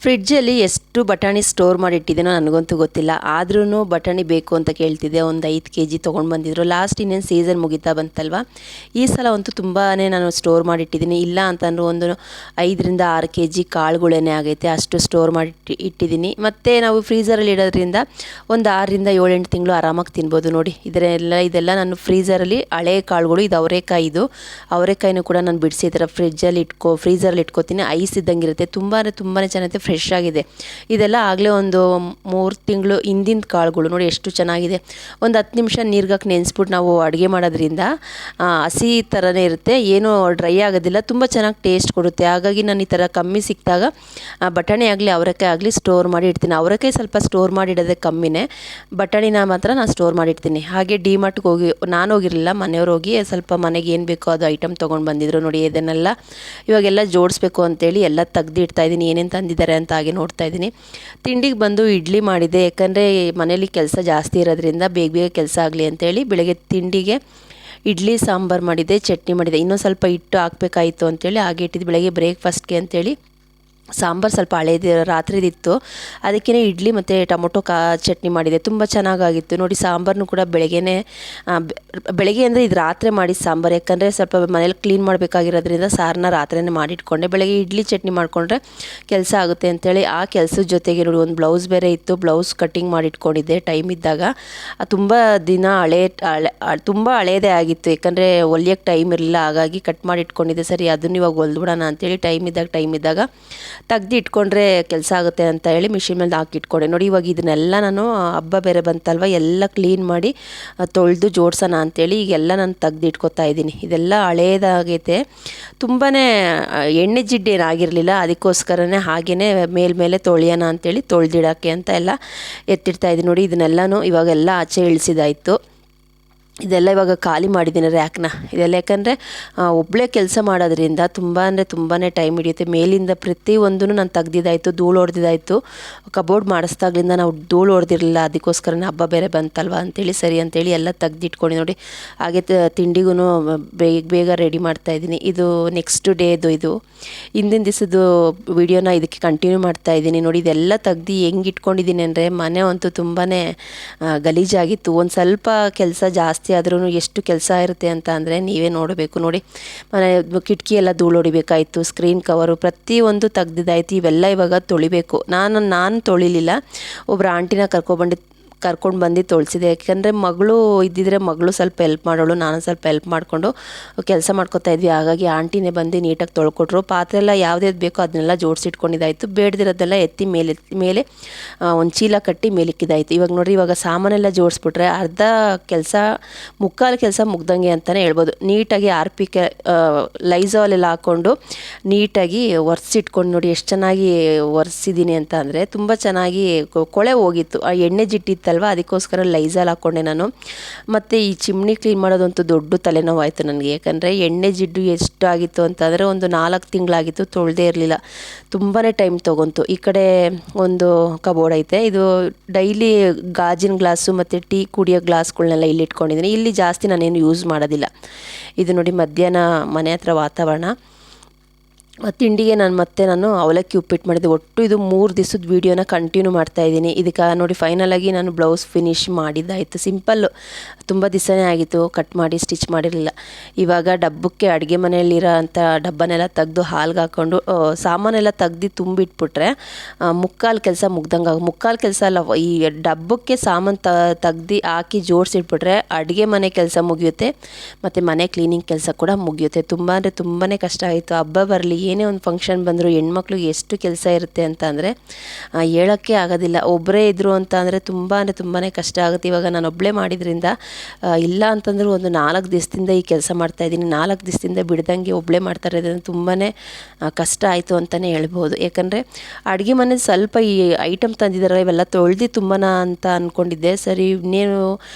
ಫ್ರಿಡ್ಜಲ್ಲಿ ಎಷ್ಟು ಬಟಾಣಿ ಸ್ಟೋರ್ ಮಾಡಿಟ್ಟಿದ್ದೀನೋ ನನಗಂತೂ ಗೊತ್ತಿಲ್ಲ. ಆದ್ರೂ ಬಟಾಣಿ ಬೇಕು ಅಂತ ಕೇಳ್ತಿದ್ದೆ. ಒಂದು 5 kg ತೊಗೊಂಡು ಬಂದಿದ್ರು. ಲಾಸ್ಟ್ ಇನ್ನೇನು ಸೀಸನ್ ಮುಗಿತಾ ಬಂತಲ್ವ, ಈ ಸಲ ಅಂತೂ ತುಂಬಾ ನಾನು ಸ್ಟೋರ್ ಮಾಡಿಟ್ಟಿದ್ದೀನಿ. ಇಲ್ಲ ಅಂತಂದ್ರೆ ಒಂದು 5ರಿಂದ 6 kg ಕಾಳುಗಳೇನೆ ಆಗೈತೆ, ಅಷ್ಟು ಸ್ಟೋರ್ ಮಾಡಿ ಇಟ್ಟಿದ್ದೀನಿ. ಮತ್ತು ನಾವು ಫ್ರೀಝರಲ್ಲಿ ಇಡೋದ್ರಿಂದ ಒಂದು 6ರಿಂದ 7-8 ತಿಂಗಳು ಆರಾಮಾಗಿ ತಿನ್ಬೋದು. ನೋಡಿ ಇದೆಲ್ಲ ನಾನು ಫ್ರೀಝರಲ್ಲಿ ಹಳೆ ಕಾಳುಗಳು. ಇದು ಅವರೆಕಾಯಿನೂ ಕೂಡ ನಾನು ಬಿಡಿಸಿ ಈ ಥರ ಫ್ರೀಝರಲ್ಲಿ ಇಟ್ಕೋತೀನಿ. ಐಸ್ ಇದ್ದಂಗೆ ಇರುತ್ತೆ. ತುಂಬಾ ಚೆನ್ನಾಗಿದೆ, ಫ್ರೆಶ್ ಆಗಿದೆ. ಇದೆಲ್ಲ ಆಗಲೇ ಒಂದು 3 ತಿಂಗಳು ಹಿಂದಿನ ಕಾಳುಗಳು. ನೋಡಿ ಎಷ್ಟು ಚೆನ್ನಾಗಿದೆ. ಒಂದು 10 ನಿಮಿಷ ನೀರ್ಗಾಕಿ ನೆನೆಸ್ಬಿಟ್ಟು ನಾವು ಅಡುಗೆ ಮಾಡೋದ್ರಿಂದ ಹಸಿ ಥರನೇ ಇರುತ್ತೆ, ಏನೂ ಡ್ರೈ ಆಗೋದಿಲ್ಲ, ತುಂಬ ಚೆನ್ನಾಗಿ ಟೇಸ್ಟ್ ಕೊಡುತ್ತೆ. ಹಾಗಾಗಿ ನಾನು ಈ ಥರ ಕಮ್ಮಿ ಸಿಕ್ಕಿದಾಗ ಬಟಾಣಿ ಆಗಲಿ ಅವರೆಕಾಯಿ ಆಗಲಿ ಸ್ಟೋರ್ ಮಾಡಿ ಇಡ್ತೀನಿ. ಅವರೆಕಾಯಿ ಸ್ವಲ್ಪ ಸ್ಟೋರ್ ಮಾಡಿಡೋದೇ ಕಮ್ಮಿನೇ, ಬಟಾಣಿನ ಮಾತ್ರ ನಾನು ಸ್ಟೋರ್ ಮಾಡಿಡ್ತೀನಿ. ಹಾಗೆ ಡಿಮಾರ್ಟ್ಗೆ ನಾನು ಹೋಗಿರಲಿಲ್ಲ, ಮನೆಯವ್ರು ಹೋಗಿ ಸ್ವಲ್ಪ ಮನೆಗೆ ಏನು ಬೇಕೋ ಅದು ಐಟಮ್ ತೊಗೊಂಡು ಬಂದಿದ್ರು. ನೋಡಿ ಇದನ್ನೆಲ್ಲ ಇವಾಗೆಲ್ಲ ಜೋಡಿಸ್ಬೇಕು ಅಂತೇಳಿ ಎಲ್ಲ ತೆಗ್ದು ಇಡ್ತಾಯಿದ್ದೀನಿ, ಏನೇನು ತಂದಿದ್ದಾರೆ ಅಂತ ಹಾಗೆ ನೋಡ್ತಾ ಇದ್ದೀನಿ. ತಿಂಡಿಗೆ ಬಂದು ಇಡ್ಲಿ ಮಾಡಿದೆ, ಯಾಕಂದರೆ ಮನೇಲಿ ಕೆಲಸ ಜಾಸ್ತಿ ಇರೋದ್ರಿಂದ ಬೇಗ ಕೆಲಸ ಆಗಲಿ ಅಂತೇಳಿ ಬೆಳಗ್ಗೆ ತಿಂಡಿಗೆ ಇಡ್ಲಿ ಸಾಂಬಾರು ಮಾಡಿದೆ, ಚಟ್ನಿ ಮಾಡಿದೆ. ಇನ್ನೂ ಸ್ವಲ್ಪ ಹಿಟ್ಟು ಹಾಕಬೇಕಾಯಿತು ಅಂತೇಳಿ ಹಾಗೆ ಇಟ್ಟಿದ್ದು ಬೆಳಗ್ಗೆ ಬ್ರೇಕ್ಫಾಸ್ಟ್ಗೆ ಅಂತೇಳಿ. ಸಾಂಬಾರು ಸ್ವಲ್ಪ ಹಳೇದು ರಾತ್ರಿದಿತ್ತು, ಅದಕ್ಕೇ ಇಡ್ಲಿ ಮತ್ತು ಟೊಮೊಟೊ ಚಟ್ನಿ ಮಾಡಿದೆ. ತುಂಬ ಚೆನ್ನಾಗಾಗಿತ್ತು. ನೋಡಿ ಸಾಂಬಾರನ್ನು ಕೂಡ ಬೆಳಗ್ಗೆ ಅಂದರೆ ಇದು ರಾತ್ರಿ ಮಾಡಿದ ಸಾಂಬಾರು, ಯಾಕಂದರೆ ಸ್ವಲ್ಪ ಮನೇಲಿ ಕ್ಲೀನ್ ಮಾಡಬೇಕಾಗಿರೋದ್ರಿಂದ ಸಾರನ್ನ ರಾತ್ರಿನೇ ಮಾಡಿಟ್ಕೊಂಡೆ. ಬೆಳಗ್ಗೆ ಇಡ್ಲಿ ಚಟ್ನಿ ಮಾಡಿಕೊಂಡ್ರೆ ಕೆಲಸ ಆಗುತ್ತೆ ಅಂತೇಳಿ ಆ ಕೆಲಸದ ಜೊತೆಗೆ ನೋಡಿ ಒಂದು ಬ್ಲೌಸ್ ಬೇರೆ ಇತ್ತು, ಬ್ಲೌಸ್ ಕಟ್ಟಿಂಗ್ ಮಾಡಿಟ್ಕೊಂಡಿದ್ದೆ ಟೈಮ್ ಇದ್ದಾಗ. ತುಂಬ ದಿನ ತುಂಬ ಹಳೇದೇ ಆಗಿತ್ತು, ಯಾಕಂದರೆ ಹೊಲಿಯೋಕ್ಕೆ ಟೈಮ್ ಇರಲಿಲ್ಲ, ಹಾಗಾಗಿ ಕಟ್ ಮಾಡಿ ಇಟ್ಕೊಂಡಿದ್ದೆ. ಸರಿ ಅದನ್ನು ಇವಾಗ ಹೊಲ್ದ್ಬಿಡೋಣ ಅಂತೇಳಿ ಟೈಮ್ ಇದ್ದಾಗ ತೆಗ್ದು ಇಟ್ಕೊಂಡ್ರೆ ಕೆಲಸ ಆಗುತ್ತೆ ಅಂತ ಹೇಳಿ ಮಿಷಿನ್ ಮೇಲೆ ಹಾಕಿಟ್ಕೊಂಡೆ. ನೋಡಿ ಇವಾಗ ಇದನ್ನೆಲ್ಲ ನಾನು ಹಬ್ಬ ಬೇರೆ ಬಂತಲ್ವ, ಎಲ್ಲ ಕ್ಲೀನ್ ಮಾಡಿ ತೊಳೆದು ಜೋಡ್ಸೋಣ ಅಂತೇಳಿ ಈಗೆಲ್ಲ ನಾನು ತೆಗ್ದು ಇಟ್ಕೊತಾ ಇದ್ದೀನಿ. ಇದೆಲ್ಲ ಹಳೇದಾಗೈತೆ, ತುಂಬಾ ಎಣ್ಣೆ ಜಿಡ್ಡು ಏನಾಗಿರಲಿಲ್ಲ, ಅದಕ್ಕೋಸ್ಕರನೇ ಹಾಗೆಯೇ ಮೇಲ್ಮೇಲೆ ತೊಳೆಯೋಣ ಅಂತೇಳಿ ತೊಳೆದಿಡೋಕ್ಕೆ ಅಂತ ಎಲ್ಲ ಎತ್ತಿಡ್ತಾ ಇದ್ದೀನಿ. ನೋಡಿ ಇದನ್ನೆಲ್ಲನೂ ಇವಾಗೆಲ್ಲ ಆಚೆ ಇಳಿಸಿದಾಯಿತು. ಇದೆಲ್ಲ ಇವಾಗ ಖಾಲಿ ಮಾಡಿದ್ದೀನಿ ರ್ಯಾಕ್ನ. ಇದೆಲ್ಲ ಯಾಕಂದರೆ ಒಬ್ಬಳೇ ಕೆಲಸ ಮಾಡೋದ್ರಿಂದ ತುಂಬಾ ಟೈಮ್ ಹಿಡಿಯುತ್ತೆ. ಮೇಲಿಂದ ಪ್ರತಿಯೊಂದೂ ನಾನು ತೆಗ್ದಿದ್ದಾಯಿತು, ಧೂಳು ಹೊಡೆದಿದ್ದಾಯಿತು. ಕಬೋರ್ಡ್ ಮಾಡಿಸ್ದಾಗ್ಲಿಂದ ನಾವು ಧೂಳು ಹೊಡೆದಿರಲಿಲ್ಲ, ಅದಕ್ಕೋಸ್ಕರನೇ ಹಬ್ಬ ಬೇರೆ ಬಂತಲ್ವ ಅಂತೇಳಿ ಸರಿ ಅಂತೇಳಿ ಎಲ್ಲ ತೆಗ್ದಿಟ್ಕೊಂಡು. ನೋಡಿ ಹಾಗೆ ತಿಂಡಿಗೂ ಬೇಗ ರೆಡಿ ಮಾಡ್ತಾಯಿದ್ದೀನಿ. ಇದು ನೆಕ್ಸ್ಟ್ ಡೇದು, ಇದು ಹಿಂದಿನ ದಿವಸದ್ದು ವಿಡಿಯೋನ ಇದಕ್ಕೆ ಕಂಟಿನ್ಯೂ ಮಾಡ್ತಾಯಿದ್ದೀನಿ. ನೋಡಿ ಇದೆಲ್ಲ ತೆಗ್ದು ಹೆಂಗೆ ಇಟ್ಕೊಂಡಿದ್ದೀನಿ ಅಂದರೆ, ಮನೆ ಅಂತೂ ತುಂಬಾ ಗಲೀಜಾಗಿತ್ತು. ಒಂದು ಸ್ವಲ್ಪ ಕೆಲಸ ಜಾಸ್ತಿ ಆದ್ರೂ ಎಷ್ಟು ಕೆಲಸ ಇರುತ್ತೆ ಅಂತ ಅಂದರೆ ನೀವೇ ನೋಡಬೇಕು. ನೋಡಿ ಮನೆ ಕಿಟಕಿ ಎಲ್ಲ ಧೂಳು ಹೊಡಿಬೇಕಾಯಿತು, ಸ್ಕ್ರೀನ್ ಕವರು ಪ್ರತಿಯೊಂದು ತೆಗ್ದಿದ್ದಾಯಿತು. ಇವೆಲ್ಲ ಇವಾಗ ತೊಳಿಬೇಕು. ನಾನು ತೊಳಿಲಿಲ್ಲ, ಒಬ್ಬರು ಆಂಟಿನ ಕರ್ಕೊಂಡು ಬಂದು ತೊಳಿಸಿದೆ. ಯಾಕೆಂದರೆ ಮಗಳು ಇದ್ದಿದ್ರೆ ಮಗಳು ಸ್ವಲ್ಪ ಹೆಲ್ಪ್ ಮಾಡೋಳು, ನಾನು ಸ್ವಲ್ಪ ಹೆಲ್ಪ್ ಮಾಡಿಕೊಂಡು ಕೆಲಸ ಮಾಡ್ಕೊತಾ ಇದ್ವಿ. ಹಾಗಾಗಿ ಆಂಟಿನೇ ಬಂದು ನೀಟಾಗಿ ತೊಳ್ಕೊಟ್ರು. ಪಾತ್ರೆ ಎಲ್ಲ ಯಾವ್ದು ಬೇಕೋ ಅದನ್ನೆಲ್ಲ ಜೋಡಿಸಿಟ್ಕೊಂಡಿದ್ದಾಯಿತು. ಬೇಡದಿರೋದೆಲ್ಲ ಎತ್ತಿ ಮೇಲೆ ಒಂದು ಚೀಲ ಕಟ್ಟಿ ಮೇಲಿಕ್ಕಿದ್ದಾಯಿತು. ಇವಾಗ ನೋಡಿರಿ, ಇವಾಗ ಸಾಮಾನೆಲ್ಲ ಜೋಡಿಸ್ಬಿಟ್ರೆ ಅರ್ಧ ಕೆಲಸ, ಮುಕ್ಕಾಲು ಕೆಲಸ ಮುಗ್ದಂಗೆ ಅಂತಲೇ ಹೇಳ್ಬೋದು. ನೀಟಾಗಿ ಆರ್ಪಿಕೆ ಲೈಝಾಲ್ ಎಲ್ಲ ಹಾಕ್ಕೊಂಡು ನೀಟಾಗಿ ಒರೆಸಿಟ್ಕೊಂಡು ನೋಡಿ ಎಷ್ಟು ಚೆನ್ನಾಗಿ ಒರೆಸಿದ್ದೀನಿ ಅಂತ ಅಂದರೆ ತುಂಬ ಚೆನ್ನಾಗಿ ಕೊಳೆ ಹೋಗಿತ್ತು. ಆ ಎಣ್ಣೆ ಜಿಟ್ಟಿತ್ತಲ್ವ, ಅದಕ್ಕೋಸ್ಕರ ಲೈಝಾಲ್ ಹಾಕ್ಕೊಂಡೆ ನಾನು. ಮತ್ತು ಈ ಚಿಮ್ನಿ ಕ್ಲೀನ್ ಮಾಡೋದಂತೂ ದೊಡ್ಡ ತಲೆನೋವು ಆಯಿತು ನನಗೆ. ಯಾಕಂದರೆ ಎಣ್ಣೆ ಜಿಡ್ಡು ಎಷ್ಟಾಗಿತ್ತು ಅಂತಂದರೆ ಒಂದು 4 ತಿಂಗಳಾಗಿತ್ತು, ತೊಳೆದೇ ಇರಲಿಲ್ಲ. ತುಂಬಾ ಟೈಮ್ ತೊಗೊಂತು. ಈ ಕಡೆ ಒಂದು ಕಬೋರ್ಡ್ ಐತೆ, ಇದು ಡೈಲಿ ಗಾಜಿನ ಗ್ಲಾಸು ಮತ್ತು ಟೀ ಕುಡಿಯೋ ಗ್ಲಾಸ್ಗಳನ್ನೆಲ್ಲ ಇಲ್ಲಿ ಇಟ್ಕೊಂಡಿದ್ದೀನಿ. ಇಲ್ಲಿ ಜಾಸ್ತಿ ನಾನೇನು ಯೂಸ್ ಮಾಡೋದಿಲ್ಲ. ಇದು ನೋಡಿ ಮಧ್ಯಾಹ್ನ ಮನೆ ಹತ್ರ ವಾತಾವರಣ. ತಿಂಡಿಗೆ ನಾನು ಅವಲಕ್ಕಿ ಉಪ್ಪಿಟ್ಟು ಮಾಡಿದೆ. ಒಟ್ಟು ಇದು 3 ದಿವಸದ ವೀಡಿಯೋನ ಕಂಟಿನ್ಯೂ ಮಾಡ್ತಾಯಿದ್ದೀನಿ. ಇದಕ್ಕೆ ನೋಡಿ ಫೈನಲಾಗಿ ನಾನು ಬ್ಲೌಸ್ ಫಿನಿಶ್ ಮಾಡಿದ್ದಾಯಿತು. ಸಿಂಪಲ್ಲು, ತುಂಬ ದಿವಸನೇ ಆಗಿತ್ತು ಕಟ್ ಮಾಡಿ ಸ್ಟಿಚ್ ಮಾಡಿರಲಿಲ್ಲ. ಇವಾಗ ಡಬ್ಬಕ್ಕೆ ಅಡುಗೆ ಮನೆಯಲ್ಲಿರೋ ಅಂಥ ಡಬ್ಬನೆಲ್ಲ ತೆಗೆದು ಹಾಲ್ಗೆ ಹಾಕ್ಕೊಂಡು ಸಾಮಾನೆಲ್ಲ ತೆಗ್ದು ತುಂಬಿಟ್ಬಿಟ್ರೆ ಮುಕ್ಕಾಲು ಕೆಲಸ ಮುಕ್ಕಾಲು ಕೆಲಸ ಅಲ್ಲ, ಈ ಡಬ್ಬಕ್ಕೆ ಸಾಮಾನು ತೆಗ್ದು ಹಾಕಿ ಜೋಡಿಸಿಟ್ಬಿಟ್ರೆ ಅಡುಗೆ ಮನೆ ಕೆಲಸ ಮುಗಿಯುತ್ತೆ ಮತ್ತು ಮನೆ ಕ್ಲೀನಿಂಗ್ ಕೆಲಸ ಕೂಡ ಮುಗಿಯುತ್ತೆ. ತುಂಬಾ ಕಷ್ಟ ಆಯಿತು. ಹಬ್ಬ ಬರಲಿ, ಏನೇ ಒಂದು ಫಂಕ್ಷನ್ ಬಂದರೂ ಹೆಣ್ಮಕ್ಳಿಗೆ ಎಷ್ಟು ಕೆಲಸ ಇರುತ್ತೆ ಅಂತ ಅಂದರೆ ಹೇಳೋಕ್ಕೆ ಆಗೋದಿಲ್ಲ. ಒಬ್ಬರೇ ಇದ್ದರು ಅಂತ ಅಂದರೆ ತುಂಬಾ ಕಷ್ಟ ಆಗುತ್ತೆ. ಇವಾಗ ನಾನು ಒಬ್ಬಳೇ ಮಾಡಿದ್ರಿಂದ ಇಲ್ಲ ಅಂತಂದರೂ ಒಂದು 4 ದಿವಸದಿಂದ ಈ ಕೆಲಸ ಮಾಡ್ತಾಯಿದ್ದೀನಿ. 4 ದಿವಸದಿಂದ ಬಿಡ್ದಂಗೆ ಒಬ್ಬಳೇ ಮಾಡ್ತಾ ಇರೋದ್ರಿಂದ ತುಂಬಾ ಕಷ್ಟ ಆಯಿತು ಅಂತಲೇ ಹೇಳ್ಬೋದು. ಯಾಕಂದರೆ ಅಡುಗೆ ಮನೆ ಸ್ವಲ್ಪ ಈ ಐಟಮ್ ತಂದಿದ್ದಾರೆ, ಇವೆಲ್ಲ ತೊಳೆದು ತುಂಬಾ ಅಂತ ಅಂದ್ಕೊಂಡಿದ್ದೆ. ಸರಿ ಇನ್ನೇನು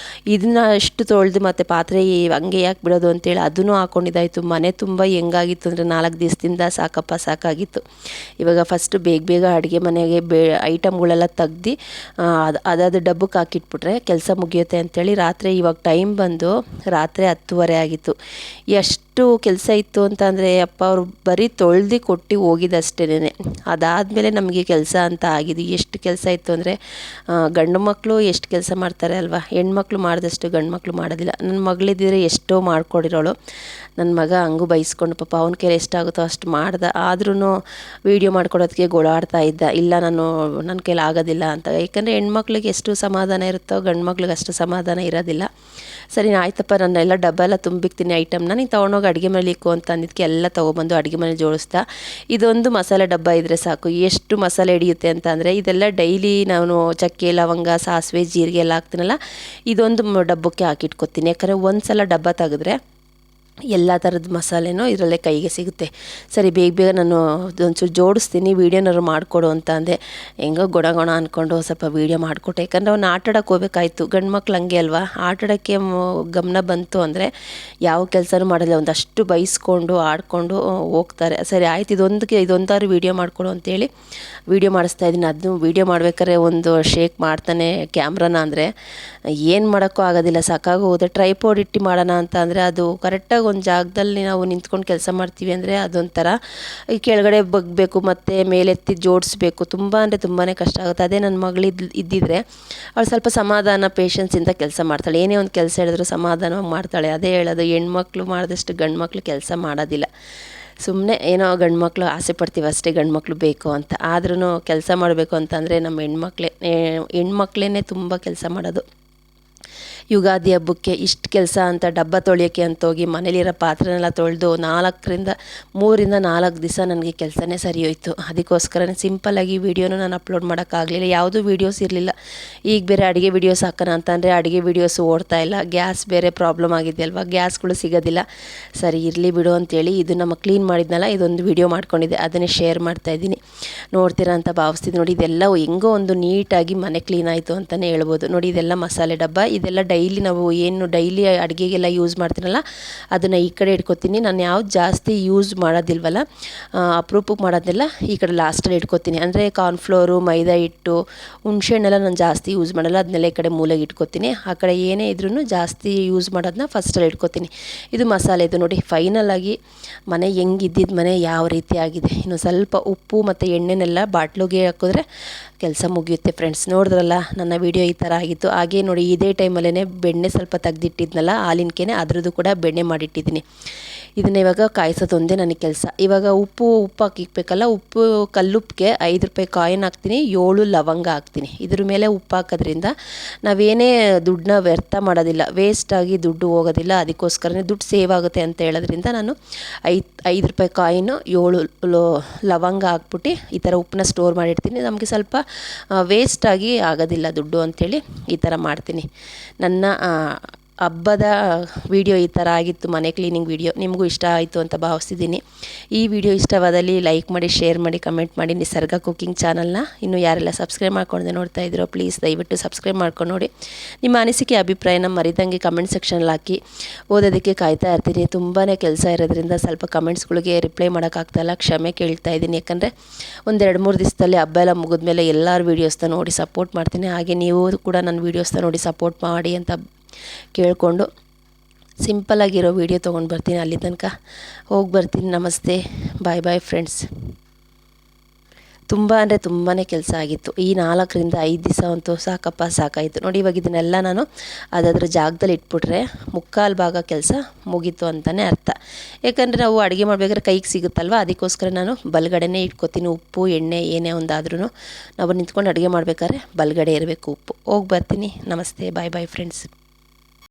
ಇದನ್ನ ಅಷ್ಟು ತೊಳೆದು ಮತ್ತು ಪಾತ್ರೆ ಹಂಗೆ ಯಾಕೆ ಬಿಡೋದು ಅಂತೇಳಿ ಅದನ್ನು ಹಾಕ್ಕೊಂಡಿದ್ದಾಯಿತು. ಮನೆ ತುಂಬ ಹೆಂಗಾಗಿತ್ತು ಅಂದರೆ 4 ದಿವಸದಿಂದ ಸಾಕಾಗಿತ್ತು. ಇವಾಗ ಫಸ್ಟು ಬೇಗ ಅಡುಗೆ ಮನೆಗೆ ಐಟಮ್ಗಳೆಲ್ಲ ತೆಗ್ದು ಅದಾದ ಡಬ್ಬಕ್ಕೆ ಹಾಕಿಟ್ಬಿಟ್ರೆ ಕೆಲಸ ಮುಗಿಯುತ್ತೆ ಅಂಥೇಳಿ ರಾತ್ರಿ, ಇವಾಗ ಟೈಮ್ ಬಂದು ರಾತ್ರಿ 10:30 ಆಗಿತ್ತು. ಎಷ್ಟು ಎಷ್ಟು ಕೆಲಸ ಇತ್ತು ಅಂತ ಅಂದರೆ ಅಪ್ಪ ಅವರು ಬರೀ ತೊಳ್ದು ಕೊಟ್ಟು ಹೋಗಿದ್ದಷ್ಟೇನೆ. ಅದಾದಮೇಲೆ ನಮಗೆ ಕೆಲಸ ಅಂತ ಆಗಿದೆ. ಎಷ್ಟು ಕೆಲಸ ಇತ್ತು ಅಂದರೆ ಗಂಡು ಮಕ್ಕಳು ಎಷ್ಟು ಕೆಲಸ ಮಾಡ್ತಾರೆ ಅಲ್ವಾ, ಹೆಣ್ಮಕ್ಳು ಮಾಡಿದಷ್ಟು ಗಂಡು ಮಕ್ಕಳು ಮಾಡೋದಿಲ್ಲ. ನನ್ನ ಮಗಳಿದ್ದಿದ್ರೆ ಎಷ್ಟೋ ಮಾಡ್ಕೊಡಿರೋಳು. ನನ್ನ ಮಗ ಹಂಗೂ ಬೈಸ್ಕೊಂಡು ಪಾಪ ಅವನ ಕೈಲಿ ಎಷ್ಟಾಗುತ್ತೋ ಅಷ್ಟು ಮಾಡ್ದೆ. ಆದ್ರೂ ವೀಡಿಯೋ ಮಾಡ್ಕೊಡೋದಕ್ಕೆ ಗೋಳಾಡ್ತಾ ಇದ್ದ, ಇಲ್ಲ ನನ್ನ ಕೈಲಿ ಆಗೋದಿಲ್ಲ ಅಂತ. ಯಾಕಂದರೆ ಹೆಣ್ಮಕ್ಳಿಗೆ ಎಷ್ಟು ಸಮಾಧಾನ ಇರುತ್ತೋ ಗಂಡು ಮಕ್ಳಿಗೆ ಅಷ್ಟು ಸಮಾಧಾನ ಇರೋದಿಲ್ಲ. ಸರಿ ಆಯ್ತಪ್ಪ, ನನ್ನೆಲ್ಲ ಡಬ್ಬ ಎಲ್ಲ ತುಂಬಿಕ್ತೀನಿ ಐಟಮ್ನ, ನೀನು ತೊಗೊಂಡೋಗಿ ಅಡುಗೆ ಮನೇಲಿ ಇಕ್ಕು ಅಂತ ಅಂದಿದ್ದಕ್ಕೆ ಎಲ್ಲ ತೊಗೊಬಂದು ಅಡುಗೆ ಮನೇಲಿ ಜೋಡಿಸ್ತಾ. ಇದೊಂದು ಮಸಾಲೆ ಡಬ್ಬ ಇದ್ದರೆ ಸಾಕು, ಎಷ್ಟು ಮಸಾಲೆ ಹಿಡಿಯುತ್ತೆ ಅಂತ ಅಂದರೆ ಇದೆಲ್ಲ ಡೈಲಿ ನಾನು ಚಕ್ಕೆ ಲವಂಗ ಸಾಸಿವೆ ಜೀರಿಗೆ ಎಲ್ಲ ಹಾಕ್ತೀನಲ್ಲ, ಇದೊಂದು ಡಬ್ಬಕ್ಕೆ ಹಾಕಿಟ್ಕೊತೀನಿ. ಯಾಕಂದರೆ ಒಂದು ಸಲ ಡಬ್ಬ ತೆಗೆದ್ರೆ ಎಲ್ಲ ಥರದ ಮಸಾಲೆನೂ ಇದರಲ್ಲೇ ಕೈಗೆ ಸಿಗುತ್ತೆ. ಸರಿ ಬೇಗ ನಾನು ಒಂಚೂರು ಜೋಡಿಸ್ತೀನಿ, ವೀಡಿಯೋನಾದ್ರು ಮಾಡಿಕೊಡು ಅಂತ ಅಂದೆ. ಹೆಂಗೋ ಗೊಣ ಅಂದ್ಕೊಂಡು ಸ್ವಲ್ಪ ವೀಡಿಯೋ ಮಾಡಿಕೊಟ್ಟೆ. ಯಾಕಂದರೆ ಅವ್ನು ಆಟಾಡೋಕ್ಕೆ ಹೋಗ್ಬೇಕಾಯ್ತು. ಗಂಡು ಮಕ್ಳು ಹಂಗೆ ಅಲ್ವಾ, ಆಟಾಡೋಕ್ಕೆ ಗಮನ ಬಂತು ಅಂದರೆ ಯಾವ ಕೆಲಸನೂ ಮಾಡೋಲ್ಲ, ಒಂದಷ್ಟು ಬೈಸ್ಕೊಂಡು ಆಡಿಕೊಂಡು ಹೋಗ್ತಾರೆ. ಸರಿ ಆಯ್ತು, ಇದೊಂದಾದ್ರು ವೀಡಿಯೋ ಮಾಡಿಕೊಡು ಅಂತೇಳಿ ವೀಡಿಯೋ ಮಾಡಿಸ್ತಾ ಇದ್ದೀನಿ. ಅದನ್ನು ವೀಡಿಯೋ ಮಾಡ್ಬೇಕಾದ್ರೆ ಒಂದು ಶೇಕ್ ಮಾಡ್ತಾನೆ ಕ್ಯಾಮ್ರಾನ, ಅಂದರೆ ಏನು ಮಾಡೋಕ್ಕೂ ಆಗೋದಿಲ್ಲ, ಸಾಕಾಗಿ ಹೋದೆ. ಟ್ರೈಪೋಡ್ ಇಟ್ಟು ಮಾಡೋಣ ಅಂತ ಅಂದರೆ ಅದು ಕರೆಕ್ಟಾಗಿ ಒಂದು ಜಾಗದಲ್ಲಿ ನಾವು ನಿಂತ್ಕೊಂಡು ಕೆಲಸ ಮಾಡ್ತೀವಿ ಅಂದರೆ ಅದೊಂಥರ ಕೆಳಗಡೆ ಬಗ್ಬೇಕು ಮತ್ತು ಮೇಲೆತ್ತಿ ಜೋಡಿಸ್ಬೇಕು, ತುಂಬ ಅಂದರೆ ತುಂಬಾ ಕಷ್ಟ ಆಗುತ್ತೆ. ಅದೇ ನನ್ನ ಮಗಳು ಇದ್ದಿದ್ರೆ ಅವಳು ಸ್ವಲ್ಪ ಸಮಾಧಾನ ಪೇಷನ್ಸಿಂದ ಕೆಲಸ ಮಾಡ್ತಾಳೆ. ಏನೇ ಒಂದು ಕೆಲಸ ಹೇಳಿದ್ರು ಸಮಾಧಾನವಾಗಿ ಮಾಡ್ತಾಳೆ. ಅದೇ ಹೇಳೋದು, ಹೆಣ್ಮಕ್ಳು ಮಾಡಿದಷ್ಟು ಗಂಡು ಮಕ್ಳು ಕೆಲಸ ಮಾಡೋದಿಲ್ಲ. ಸುಮ್ಮನೆ ಏನೋ ಗಂಡು ಮಕ್ಕಳು ಆಸೆ ಪಡ್ತೀವಿ ಅಷ್ಟೇ, ಗಂಡು ಮಕ್ಕಳು ಬೇಕು ಅಂತ. ಆದ್ರೂ ಕೆಲಸ ಮಾಡಬೇಕು ಅಂತಂದರೆ ನಮ್ಮ ಹೆಣ್ಮಕ್ಳೇ ತುಂಬ ಕೆಲಸ ಮಾಡೋದು. ಯುಗಾದಿ ಹಬ್ಬಕ್ಕೆ ಇಷ್ಟು ಕೆಲಸ ಅಂತ ಡಬ್ಬ ತೊಳೆಯೋಕ್ಕೆ ಅಂತ ಹೋಗಿ ಮನೇಲಿರೋ ಪಾತ್ರೆನೆಲ್ಲ ತೊಳೆದು 3 ರಿಂದ 4 ದಿವಸ ನನಗೆ ಕೆಲಸನೇ ಸರಿ ಹೋಯಿತು. ಅದಕ್ಕೋಸ್ಕರನೇ ಸಿಂಪಲ್ಲಾಗಿ ವೀಡಿಯೋನು ನಾನು ಅಪ್ಲೋಡ್ ಮಾಡೋಕ್ಕಾಗಲಿಲ್ಲ, ಯಾವುದೂ ವೀಡಿಯೋಸ್ ಇರಲಿಲ್ಲ. ಈಗ ಬೇರೆ ಅಡುಗೆ ವೀಡಿಯೋಸ್ ಹಾಕೋಣ ಅಂತಂದರೆ ಅಡುಗೆ ವೀಡಿಯೋಸ್ ಓಡ್ತಾ ಇಲ್ಲ, ಗ್ಯಾಸ್ ಬೇರೆ ಪ್ರಾಬ್ಲಮ್ ಆಗಿದೆ ಅಲ್ವಾ, ಗ್ಯಾಸ್ಗಳು ಸಿಗೋದಿಲ್ಲ. ಸರಿ ಇರಲಿ ಬಿಡು ಅಂತೇಳಿ ಇದು ನಮ್ಮ ಕ್ಲೀನ್ ಮಾಡಿದ್ನಲ್ಲ, ಇದೊಂದು ವೀಡಿಯೋ ಮಾಡ್ಕೊಂಡಿದ್ದೆ, ಅದನ್ನೇ ಶೇರ್ ಮಾಡ್ತಾಯಿದ್ದೀನಿ. ನೋಡ್ತೀರಾ ಅಂತ ಭಾವಿಸ್ತಿದ್ದು. ನೋಡಿ ಇದೆಲ್ಲ ಹೆಂಗೋ ಒಂದು ನೀಟಾಗಿ ಮನೆ ಕ್ಲೀನ್ ಆಯಿತು ಅಂತಲೇ ಹೇಳ್ಬೋದು. ನೋಡಿ ಇದೆಲ್ಲ ಮಸಾಲೆ ಡಬ್ಬ, ಇದೆಲ್ಲ ಡೈಲಿ ನಾವು ಏನು ಡೈಲಿ ಅಡುಗೆಗೆಲ್ಲ ಯೂಸ್ ಮಾಡ್ತೀನಲ್ಲ ಅದನ್ನು ಈ ಕಡೆ ಇಟ್ಕೊತೀನಿ. ನಾನು ಯಾವ್ದು ಜಾಸ್ತಿ ಯೂಸ್ ಮಾಡೋದಿಲ್ವಲ್ಲ, ಅಪರೂಪಕ್ಕೆ ಮಾಡೋದನ್ನೆಲ್ಲ ಈ ಕಡೆ ಲಾಸ್ಟಲ್ಲಿ ಇಟ್ಕೊತೀನಿ. ಅಂದರೆ ಕಾರ್ನ್ಫ್ಲೋರು, ಮೈದಾ ಹಿಟ್ಟು, ಹುಣ್ಸೆಹಣ್ಣೆಲ್ಲ ನಾನು ಜಾಸ್ತಿ ಯೂಸ್ ಮಾಡಲ್ಲ, ಅದನ್ನೆಲ್ಲ ಈ ಕಡೆ ಮೂಲೆಗೆ ಇಟ್ಕೊತೀನಿ. ಆ ಕಡೆ ಏನೇ ಇದ್ರೂ ಜಾಸ್ತಿ ಯೂಸ್ ಮಾಡೋದನ್ನ ಫಸ್ಟಲ್ಲಿ ಇಟ್ಕೊತೀನಿ. ಇದು ಮಸಾಲೆ, ಇದು ನೋಡಿ ಫೈನಲಾಗಿ ಮನೆ ಹೆಂಗಿದ್ದಿದ್ದು ಮನೆ ಯಾವ ರೀತಿ ಆಗಿದೆ. ಇನ್ನು ಸ್ವಲ್ಪ ಉಪ್ಪು ಮತ್ತು ಎಣ್ಣೆನೆಲ್ಲ ಬಾಟ್ಲಿಗೆ ಹಾಕಿದ್ರೆ ಕೆಲಸ ಮುಗಿಯುತ್ತೆ ಫ್ರೆಂಡ್ಸ್. ನೋಡಿದ್ರಲ್ಲ ನನ್ನ ವೀಡಿಯೋ ಈ ಥರ ಆಗಿತ್ತು. ಹಾಗೆ ನೋಡಿ ಇದೇ ಟೈಮಲ್ಲೇ ಬೆಣ್ಣೆ ಸ್ವಲ್ಪ ತೆಗ್ದಿಟ್ಟಿದ್ನಲ್ಲ ಹಾಲಿನಕೇನೆ, ಅದರದ್ದು ಕೂಡ ಬೆಣ್ಣೆ ಮಾಡಿಟ್ಟಿದ್ದೀನಿ. ಇದನ್ನ ಇವಾಗ ಕಾಯಿಸೋದೊಂದೇ ನನಗೆ ಕೆಲಸ. ಇವಾಗ ಉಪ್ಪು ಹಾಕಿಕ್ಬೇಕಲ್ಲ, ಕಲ್ಲುಪ್ಪಿಗೆ 5 ರೂಪಾಯಿ ಕಾಯಿನ್ ಹಾಕ್ತೀನಿ, 7 ಲವಂಗ ಹಾಕ್ತೀನಿ. ಇದ್ರ ಮೇಲೆ ಉಪ್ಪು ಹಾಕೋದ್ರಿಂದ ನಾವೇನೇ ದುಡ್ಡನ್ನ ವ್ಯರ್ಥ ಮಾಡೋದಿಲ್ಲ, ವೇಸ್ಟಾಗಿ ದುಡ್ಡು ಹೋಗೋದಿಲ್ಲ. ಅದಕ್ಕೋಸ್ಕರನೇ ದುಡ್ಡು ಸೇವ್ ಆಗುತ್ತೆ ಅಂತ ಹೇಳೋದ್ರಿಂದ ನಾನು 5 ರೂಪಾಯಿ ಕಾಯಿನು 7 ಲವಂಗ ಹಾಕ್ಬಿಟ್ಟು ಈ ಥರ ಉಪ್ಪನ್ನ ಸ್ಟೋರ್ ಮಾಡಿರ್ತೀನಿ. ನಮಗೆ ಸ್ವಲ್ಪ ವೇಸ್ಟಾಗಿ ಆಗೋದಿಲ್ಲ ದುಡ್ಡು ಅಂಥೇಳಿ ಈ ಥರ ಮಾಡ್ತೀನಿ. ನನ್ನ ಹಬ್ಬದ ವಿಡಿಯೋ ಈ ಥರ ಆಗಿತ್ತು, ಮನೆ ಕ್ಲೀನಿಂಗ್ ವಿಡಿಯೋ. ನಿಮಗೂ ಇಷ್ಟ ಆಯಿತು ಅಂತ ಭಾವಿಸ್ತಿದ್ದೀನಿ. ಈ ವಿಡಿಯೋ ಇಷ್ಟವಾದಲ್ಲಿ ಲೈಕ್ ಮಾಡಿ, ಶೇರ್ ಮಾಡಿ, ಕಮೆಂಟ್ ಮಾಡಿ. ನಿಸರ್ಗ ಕುಕಿಂಗ್ ಚಾನಲ್ನ ಇನ್ನೂ ಯಾರೆಲ್ಲ ಸಬ್ಸ್ಕ್ರೈಬ್ ಮಾಡ್ಕೊಂಡು ನೋಡ್ತಾ ಇದ್ದೀರೋ ಪ್ಲೀಸ್ ದಯವಿಟ್ಟು ಸಬ್ಸ್ಕ್ರೈಬ್ ಮಾಡ್ಕೊಂಡು ನೋಡಿ. ನಿಮ್ಮ ಅನಿಸಿಕೆ ಅಭಿಪ್ರಾಯನ ಮರಿದಂಗೆ ಕಮೆಂಟ್ ಸೆಕ್ಷನಲ್ಲಿ ಹಾಕಿ, ಓದೋದಕ್ಕೆ ಕಾಯ್ತಾ ಇರ್ತೀನಿ. ತುಂಬಾ ಕೆಲಸ ಇರೋದ್ರಿಂದ ಸ್ವಲ್ಪ ಕಮೆಂಟ್ಸ್ಗಳಿಗೆ ರಿಪ್ಲೈ ಮಾಡೋಕ್ಕಾಗ್ತಾಯಿಲ್ಲ, ಕ್ಷಮೆ ಕೇಳ್ತಾ ಇದ್ದೀನಿ. ಯಾಕಂದರೆ 1-2-3 ದಿವಸದಲ್ಲಿ ಹಬ್ಬ ಎಲ್ಲ ಮುಗಿದ್ಮೇಲೆ ಎಲ್ಲರ ವೀಡಿಯೋಸ್ನ ನೋಡಿ ಸಪೋರ್ಟ್ ಮಾಡ್ತೀನಿ. ಹಾಗೆ ನೀವು ಕೂಡ ನನ್ನ ವೀಡಿಯೋಸ್ನ ನೋಡಿ ಸಪೋರ್ಟ್ ಮಾಡಿ ಅಂತ ಕೇಳಿಕೊಂಡು ಸಿಂಪಲ್ಲಾಗಿರೋ ವೀಡಿಯೋ ತೊಗೊಂಡು ಬರ್ತೀನಿ. ಅಲ್ಲಿ ತನಕ ಹೋಗಿ ಬರ್ತೀನಿ. ನಮಸ್ತೆ, ಬಾಯ್ ಫ್ರೆಂಡ್ಸ್. ತುಂಬ ಅಂದರೆ ತುಂಬಾ ಕೆಲಸ ಆಗಿತ್ತು. ಈ 4 ರಿಂದ 5 ದಿವಸ ಅಂತೂ ಸಾಕಾಯಿತು. ನೋಡಿ ಇವಾಗ ಇದನ್ನೆಲ್ಲ ನಾನು ಅದಾದ್ರ ಜಾಗದಲ್ಲಿ ಇಟ್ಬಿಟ್ರೆ 3/4 ಭಾಗ ಕೆಲಸ ಮುಗೀತು ಅಂತಲೇ ಅರ್ಥ. ಯಾಕಂದರೆ ನಾವು ಅಡುಗೆ ಮಾಡಬೇಕಾದ್ರೆ ಕೈಗೆ ಸಿಗುತ್ತಲ್ವ, ಅದಕ್ಕೋಸ್ಕರ ನಾನು ಬಲಗಡೆನೇ ಇಟ್ಕೊತೀನಿ. ಉಪ್ಪು ಎಣ್ಣೆ ಏನೇ ಒಂದಾದ್ರೂ ನಾವು ನಿಂತ್ಕೊಂಡು ಅಡುಗೆ ಮಾಡಬೇಕಾದ್ರೆ ಬಲಗಡೆ ಇರಬೇಕು ಉಪ್ಪು. ಹೋಗಿ ಬರ್ತೀನಿ. ನಮಸ್ತೆ, ಬಾಯ್ ಫ್ರೆಂಡ್ಸ್.